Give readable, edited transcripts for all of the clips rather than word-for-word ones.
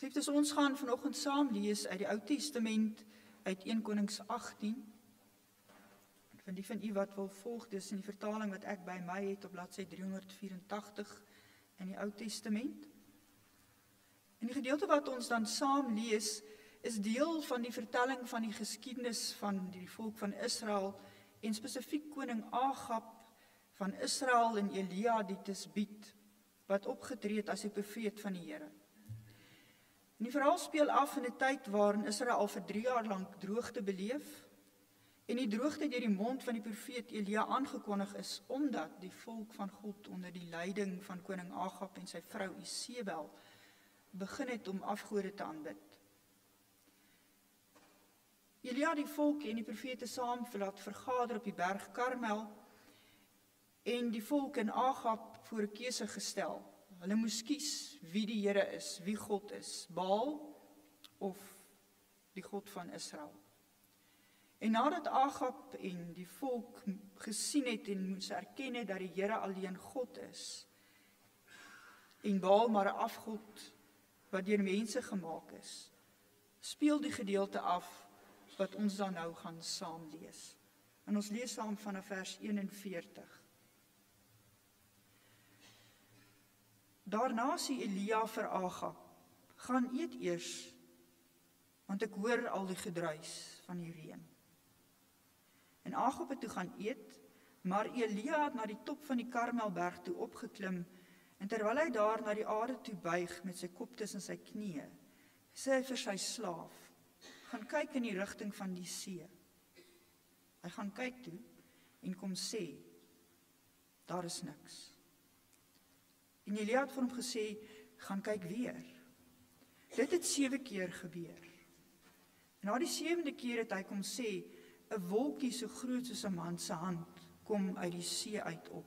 Geliefdes, ons gaan vanoggend saam lees uit die Ou Testament, uit 1 Konings 18. Van die van u wat wil volg, dis in die vertaling wat ek by my het op bladsy 384 in die Ou Testament. En die gedeelte wat ons dan saam lees, is deel van die vertelling van die geskiedenis van die volk van Israel, en spesifiek koning Agab van Israel en Elia die Tisbiet, wat opgetree het as die profeet van die Here. En die verhaal speel af in 'n tyd waarin Israel al vir 3 jaar lank droogte beleef, en die droogte deur die mond van die profeet Elia aangekondig is, omdat die volk van God onder die leiding van koning Agab en sy vrou Isebel begin het om afgode te aanbid. Elia die volk en die profete saam laat vergader op die berg Karmel, en die volk en Agab voor 'n keuse gestel. Hulle moes kies wie die Here is, wie God is, Baal of die God van Israel. En nadat Agab en die volk gesien het en moes erken het dat die Here alleen God is, en Baal maar 'n afgod wat deur mense gemaak is, speel die gedeelte af wat ons dan nou gaan saam lees. En ons lees saam vanaf vers 41. Daarna sê Elia vir Agab, gaan eet eers, want ek hoor al die gedruis van die reën. En Agab het toe gaan eet, maar Elia het na die top van die Karmelberg toe opgeklim, en terwyl hy daar na die aarde toe buig met sy kop tussen sy knieë, sê hy vir sy slaaf, gaan kyk in die rigting van die see. Hy gaan kyk toe en kom sê, daar is niks. En Elia het vir hom gesê, gaan kyk weer. Dit het 7 keer gebeur. En na die 7de keer het hy kom sê, 'n wolkie so groot soos 'n man se hand kom uit die see uit op.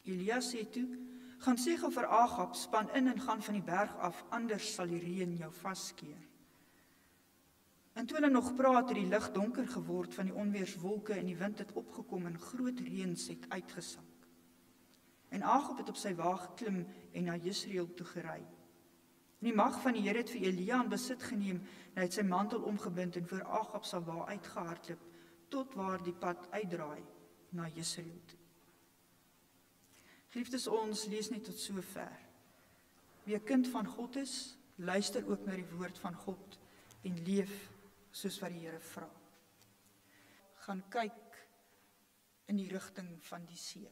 Elia sê toe, gaan sê gou vir Agab, span in en gaan van die berg af, anders sal die reën jou vaskeer. En toe hulle nog praat, het die lug donker geword van die onweerswolke en die wind het opgekom en groot reëns het uitgesak. En Agab het op sy wa geklim en na Jesreel toe gery. En die mag van die Here het vir Elia in besit geneem, en hy het sy mantel omgebind en voor Agab se wa uitgehardloop, tot waar die pad uitdraai na Jesreel toe. Geliefdes, ons lees net tot sover. Wie 'n kind van God is, luister ook na die woord van God en leef soos wat die Here vra. Gaan kyk in die rigting van die see.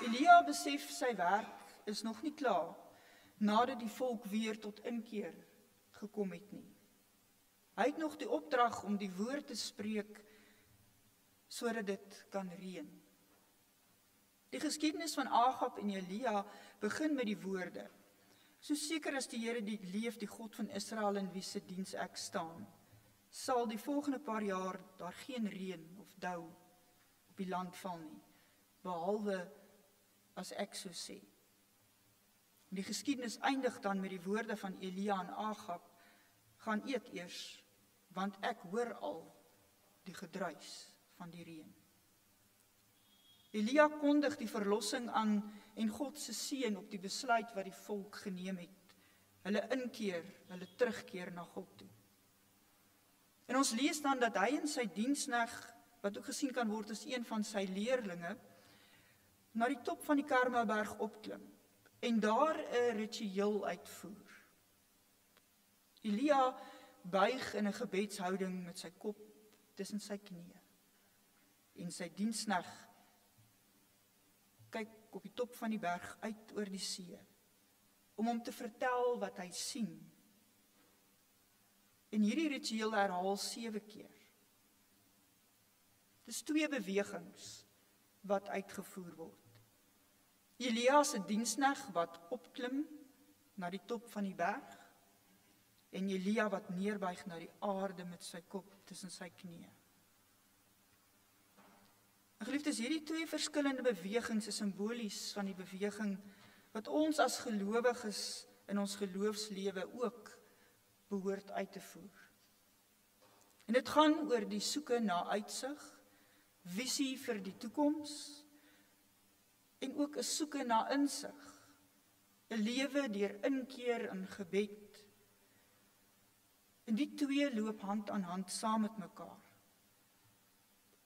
Elia besef sy werk is nog nie klaar, nadat die volk weer tot inkeer gekom het nie. Hy het nog die opdrag om die woord te spreek, sodat dit kan reën. Die geskiedenis van Agab en Elia begin met die woorde, so seker as die Here die leef, die God van Israel in wie se diens ek staan, sal die volgende paar jaar daar geen reën of dou op die land val nie, behalwe as ek so sê. Die geskiedenis eindig dan met die woorde van Elia en Agab, gaan eet eers, want ek hoor al die gedruis van die reën. Elia kondig die verlossing aan en God se seën op die besluit wat die volk geneem het. Hulle inkeer, hulle terugkeer na God toe. En ons lees dan dat hy in sy diensknegt, wat ook gesien kan word as een van sy leerlinge, na die top van die Karmelberg opklim en daar 'n ritueel uitvoer. Elia buig in 'n gebedshouding met sy kop tussen sy knieë. En sy diensknegt kyk op die top van die berg uit oor die see, om hom te vertel wat hy sien. En hierdie ritueel herhaal 7 keer. Dis 2 bewegings wat uitgevoer word. Elia se diensknegt wat opklim na die top van die berg, en Elia wat neerbuig na die aarde met sy kop tussen sy knieë. En geliefdes, hierdie 2 verskillende bewegings is simbolies van die beweging wat ons as gelowiges in ons geloofslewe ook behoort uit te voer. En dit gaan oor die soeke na uitsig, visie vir die toekoms, en ook 'n soeke na insig 'n lewe deur inkeer in gebed. En die twee loop hand aan hand saam met mekaar.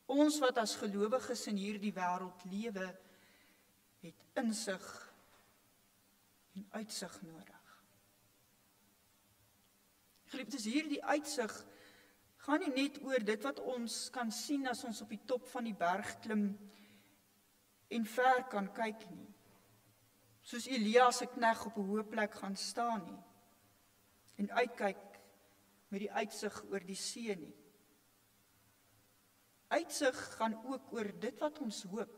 Ons wat as gelowiges in hierdie wêreld lewe, het insig en uitsig nodig. Geliefdes, hierdie uitsig gaan nie net oor dit wat ons kan sien as ons op die top van die berg klim en ver kan kyk nie. Soos Elia se knegg op 'n hoë plek gaan staan nie en uitkyk met die uitsig oor die see nie. Uitsig gaan ook oor dit wat ons hoop,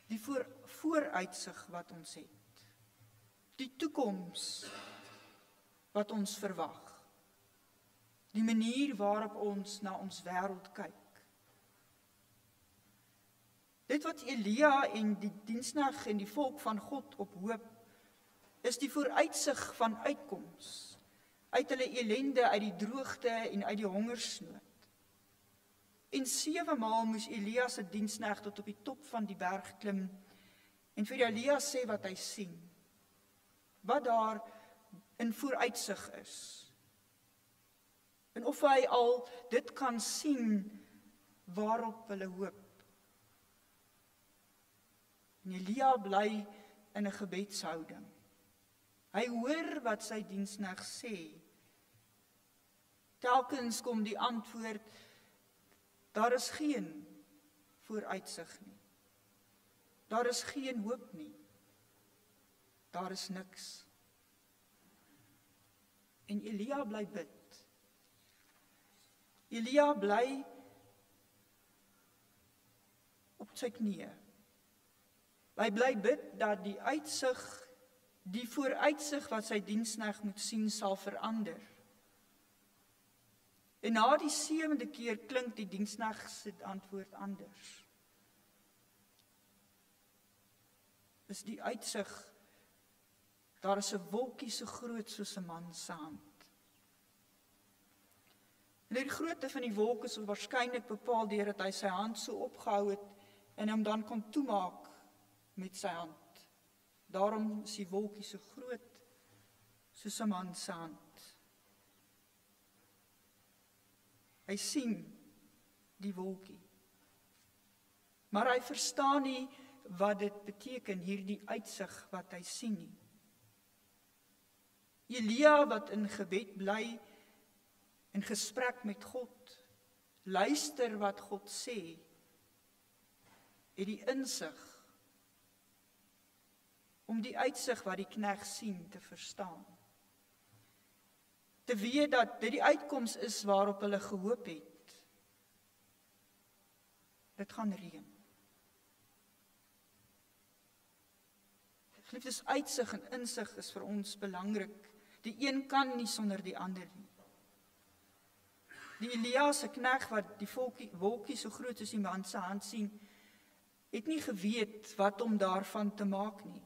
die vooruitsig wat ons het, die toekoms wat ons verwag, die manier waarop ons na ons wêreld kyk. Dit wat Elia en die diensknegt en die volk van God op hoop, is die vooruitsig van uitkoms, uit hulle ellende, uit die droogte en uit die hongersnood. En 7 maal moes Elia se diensknegt tot op die top van die berg klim en vir Elia sê wat hy sien, wat daar in vooruitsig is. En of hy al dit kan sien waarop hulle hoop. En Elia bly in 'n gebedshouding. Hy hoor wat sy diensknegt sê. Telkens kom die antwoord, daar is geen vooruitsig nie. Daar is geen hoop nie. Daar is niks. En Elia bly bid. Elia bly op sy knieë. Hy bly bid dat die uitsig, die vooruitsig wat sy diensknegt moet sien, sal verander. En na die 7de keer klink die diensknegt se antwoord anders. Is die uitsig, daar is 'n wolkie so groot soos 'n man se hand. En die grootte van die wolk is waarskynlik bepaal deur dat hy sy hand so opgehou het en hom dan kon toemaak met sy hand. Daarom is die wolkie so groot soos 'n man se hand. Hy sien die wolkie. Maar hy verstaan nie wat dit beteken, hierdie uitsig wat hy sien nie. Elia wat in gebed bly, in gesprek met God, luister wat God sê, het die insig om die uitsig wat die knegg sien te verstaan. Te weet dat dit die uitkoms is waarop hulle gehoop het. Dit gaan reën. Geliefdes, uitsig en insig is vir ons belangrik. Die een kan nie sonder die ander nie. Die Elia se knegg wat die wolkie so groot soos die man se hand sien, het nie geweet wat om daarvan te maak nie.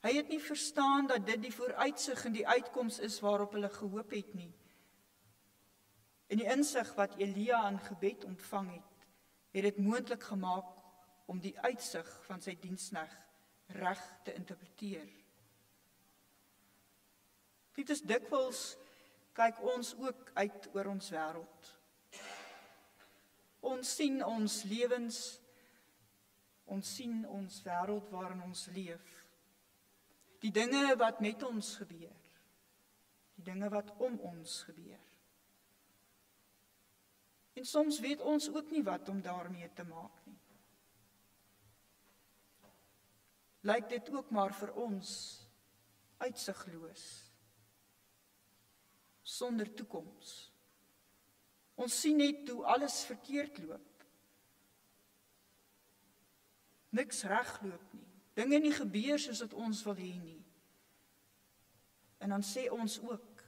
Hy het nie verstaan dat dit die vooruitsig en die uitkoms is waarop hulle gehoop het nie. En die insig wat Elia in gebed ontvang het, het dit moontlik gemaak om die uitsig van sy diensknegt reg te interpreteer. Dit is dikwels kyk ons ook uit oor ons wêreld. Ons sien ons lewens, ons sien ons wêreld waarin ons leef. Die dinge wat met ons gebeur, die dinge wat om ons gebeur. En soms weet ons ook nie wat om daarmee te maak nie. Lyk dit ook maar vir ons uitsigloos, sonder toekoms. Ons sien net hoe alles verkeerd loop. Niks regloop nie. Dinge nie gebeur soos wat ons wil hê nie. En dan sê ons ook,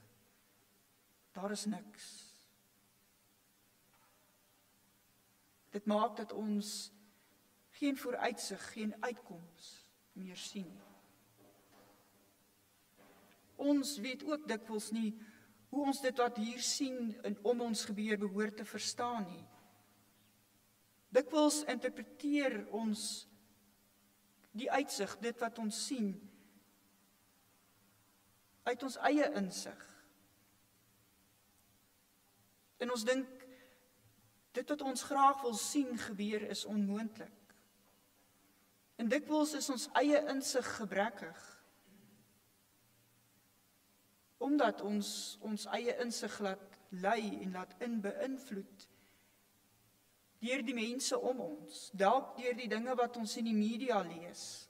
daar is niks. Dit maak dat ons geen vooruitsig, geen uitkoms meer sien nie. Ons weet ook dikwels nie hoe ons dit wat hier sien en om ons gebeur behoort te verstaan nie. Dikwels interpreteer ons die uitsig, dit wat ons sien, uit ons eie insig. En ons dink, dit wat ons graag wil sien gebeur is onmoontlik. En dikwels is ons eie insig gebrekkig, omdat ons eie insig laat lei en laat beïnvloed deur die mense om ons, dalk deur die dinge wat ons in die media lees,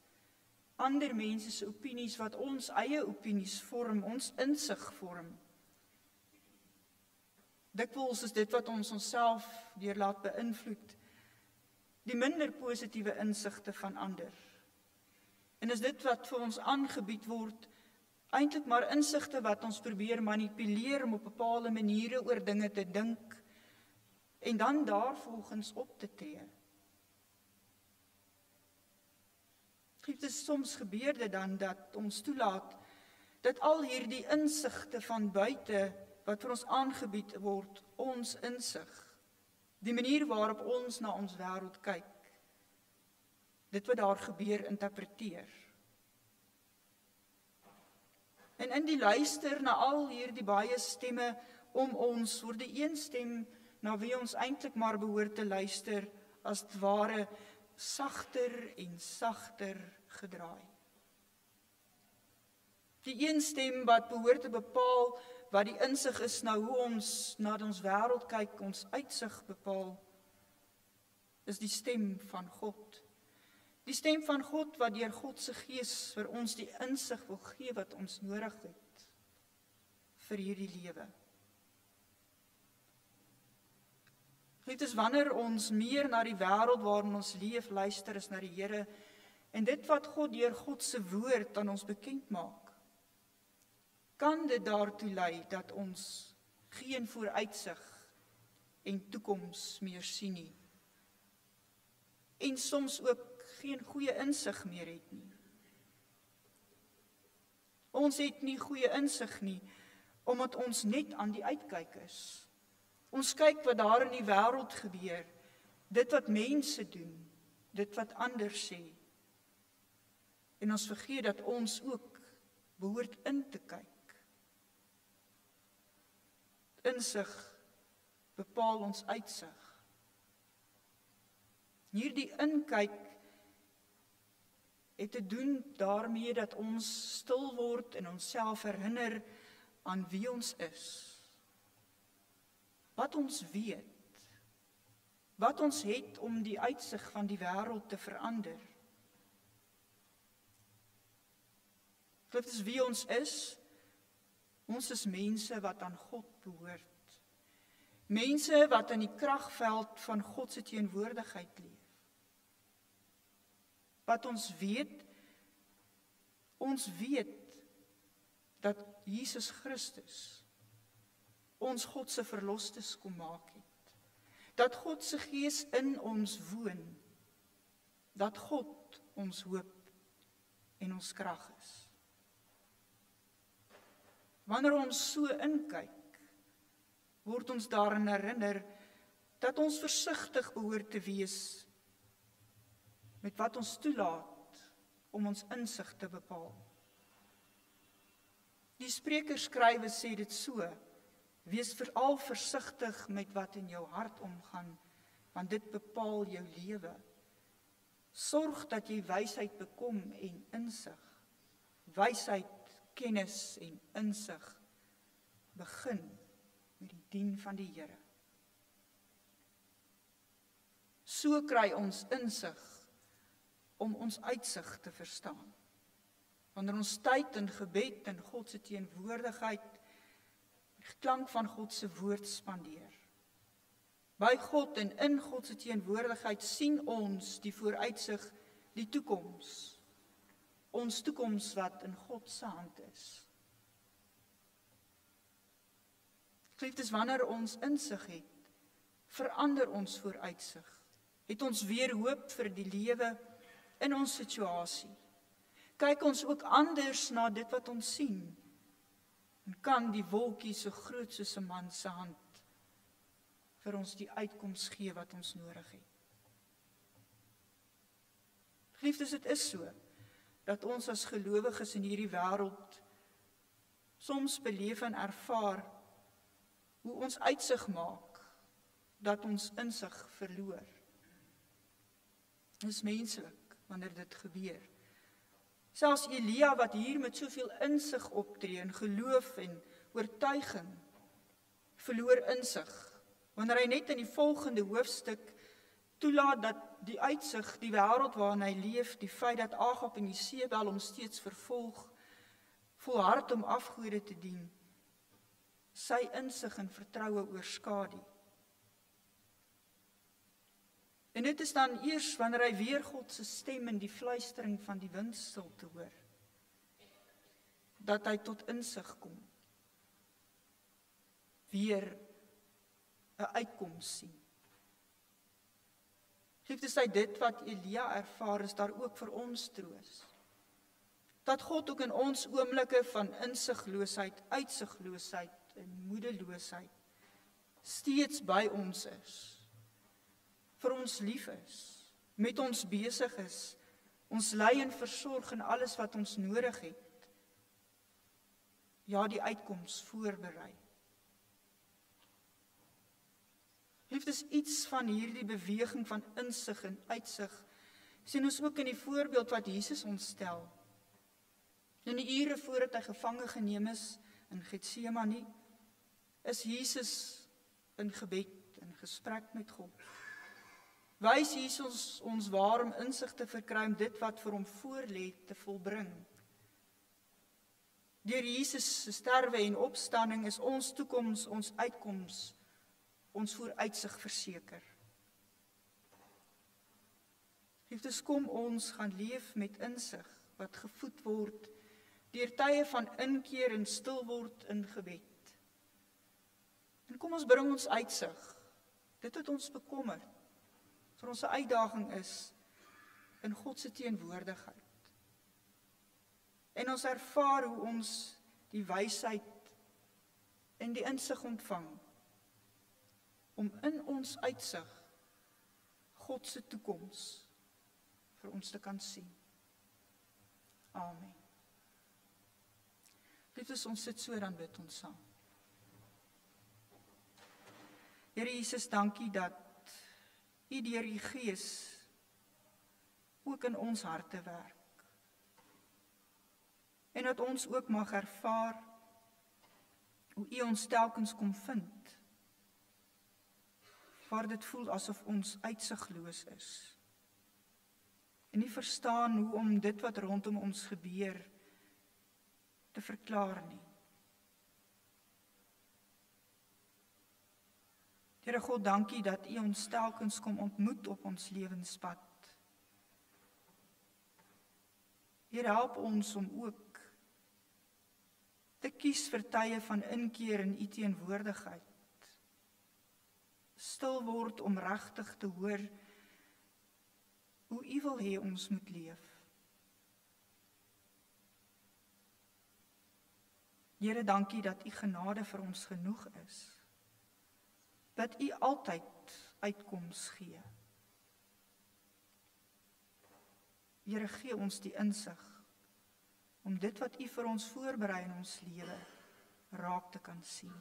ander mense se opinies wat ons eie opinies vorm, ons insig vorm. Dikwels is dit wat ons onsself deur laat beïnvloed, die minder positiewe insigte van ander. En is dit wat vir ons aangebied word, eintlik maar insigte wat ons probeer manipuleer om op bepaalde maniere oor dinge te dink, en dan daarvolgens op te tree. Soms gebeur dit dan dat ons toelaat, dat al hierdie insigte van buite, wat vir ons aangebied word, ons insig, die manier waarop ons na ons wêreld kyk, dit wat daar gebeur interpreteer. En in die luister na al hierdie baie stemme om ons, word die een stem na wie ons eintlik maar behoort te luister, as het ware sagter en sagter gedraai. Die een stem wat behoort te bepaal wat die insig is na hoe ons na ons wêreld kyk, ons uitsig bepaal, is die stem van God. Die stem van God wat deur God se Gees vir ons die insig wil gee wat ons nodig het vir hierdie lewe. Dit is wanneer ons meer na die wêreld waarin ons leef luister as na die Here, en dit wat God deur God se woord aan ons bekend maak, kan dit daartoe lei dat ons geen vooruitsig en toekoms meer sien nie. En soms ook geen goeie insig meer het nie. Ons het nie goeie insig nie, omdat ons net aan die uitkyk is. Ons kyk wat daar in die wêreld gebeur, dit wat mense doen, dit wat ander sê. En ons vergeet dat ons ook behoort in te kyk. Insig bepaal ons uitsig. Hierdie inkyk het te doen daarmee dat ons stil word en onsself herinner aan wie ons is. Wat ons weet, wat ons het om die uitsig van die wêreld te verander. Dit is wie ons is. Ons is mense wat aan God behoort. Mense wat in die kragveld van God se teenwoordigheid leef. Wat ons weet dat Jesus Christus ons God se verlostes kom maak het. Dat God se Gees in ons woon. Dat God ons hoop en ons krag is. Wanneer ons so inkyk, word ons daarin herinner dat ons versigtig behoort te wees met wat ons toelaat om ons insig te bepaal. Die Sprekerskrywe sê dit so: wees veral versigtig met wat in jou hart omgaan, want dit bepaal jou lewe. Sorg dat jy wysheid bekom en insig. Wysheid, kennis en insig begin met die dien van die Here. So kry ons insig om ons uitsig te verstaan. Wanneer ons tyd in gebed en God se teenwoordigheid, die klank van God se woord spandeer. By God en in God se teenwoordigheid sien ons die vooruitsig, die toekoms. Ons toekoms wat in God se hand is. Geliefdes, wanneer ons insig het, verander ons vooruitsig. Het ons weer hoop vir die lewe in ons situasie. Kyk ons ook anders na dit wat ons sien. En kan die wolkie so groot soos 'n man se hand vir ons die uitkoms gee wat ons nodig het. Geliefdes, dit is so dat ons as gelowiges in hierdie wêreld soms beleef en ervaar hoe ons uitsig maak, dat ons insig verloor. Dit is menslik wanneer dit gebeur. Selfs Elia wat hier met soveel insig optree en geloof en oortuiging, verloor insig, wanneer hy net in die volgende hoofstuk toelaat dat die uitsig, die wêreld waarin hy leef, die feit dat Agab en Jesebel hom steeds vervolg, volhard om afgode te dien, sy insig en vertroue oorskadu. En dit is dan eers wanneer hy weer God se stem in die fluistering van die windstilte hoor, dat hy tot insig kom, weer 'n uitkoms sien. Geliefdes, uit dit wat Elia ervaar, is daar ook vir ons troos. Dat God ook in ons oomblikke van insigloosheid, uitsigloosheid en moedeloosheid steeds by ons is, vir ons lief is, met ons besig is, ons lei en versorg in alles wat ons nodig het. Ja, die uitkoms voorberei. Liefdes, iets van hierdie beweging van insig en uitsig sien ons ook in die voorbeeld wat Jesus ons stel. In die ure voordat hy gevange geneem is in Getsemane, is Jesus in gebed, in gesprek met God. Wys Jesus ons waarom insig te verkry om dit wat vir hom voorlê te volbring. Deur Jesus se sterwe en opstanding is ons toekoms, ons uitkoms, ons vooruitsig verseker. Liefdes, kom ons gaan leef met insig wat gevoed word deur tye van inkeer en stil word in gebed. En kom ons bring ons uitsig, dit wat ons bekommer, vir ons 'n uitdaging is in God se teenwoordigheid. En ons ervaar hoe ons die wysheid en die insig ontvang om in ons uitsig God se toekoms vir ons te kan sien. Amen. Dit is ons sit so, dan bid ons saam. Here Jesus, dankie dat U deur U Gees ook in ons harte werk. En dat ons ook mag ervaar hoe U ons telkens kom vind, waar dit voel asof ons uitsigloos is. En nie verstaan hoe om dit wat rondom ons gebeur te verklaar nie. Here God, dankie dat U ons telkens kom ontmoet op ons lewenspad. Here, help ons om ook te kies vir tye van inkeer in U teenwoordigheid. Stil word om regtig te hoor hoe U wil hê ons moet leef. Here, dankie dat U genade vir ons genoeg is. Dat U altyd uitkoms gee. Here, gee ons die insig om dit wat U vir ons voorberei in ons lewe raak te kan sien.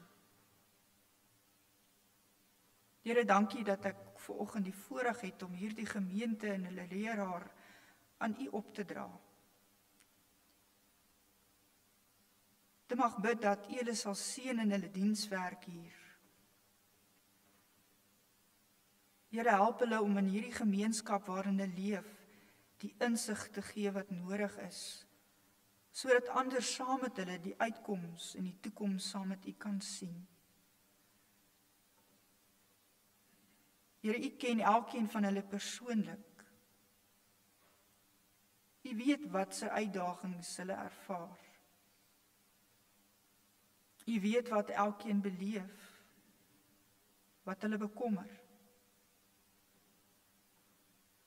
Here, dankie dat ek vanoggend die voorreg het om hierdie gemeente en hulle leraar aan U op te dra. Te mag bid dat U hulle sal seën in hulle dienswerk hier. Here, help hulle om in hierdie gemeenskap waarin hulle leef, die insig te gee wat nodig is, sodat ander saam met hulle die uitkoms en die toekoms saam met U kan sien. Here, U ken elkeen van hulle persoonlik. U weet wat se uitdagings hulle ervaar. U weet wat elkeen beleef, wat hulle bekommer.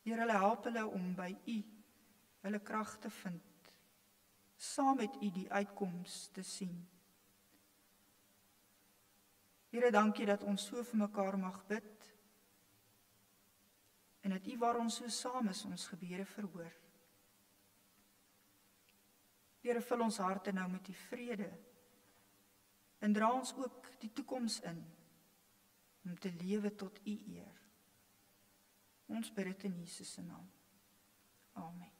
Here, hulle help hulle om by U hulle krag te vind, saam met U die uitkoms te sien. Here, dankie dat ons so vir mekaar mag bid, en dat U waar ons so saam is, ons gebede verhoor. Here, vul ons harte nou met die vrede en dra ons ook die toekoms in, om te lewe tot U eer. Ons bid dit in Jesus se naam. Amen.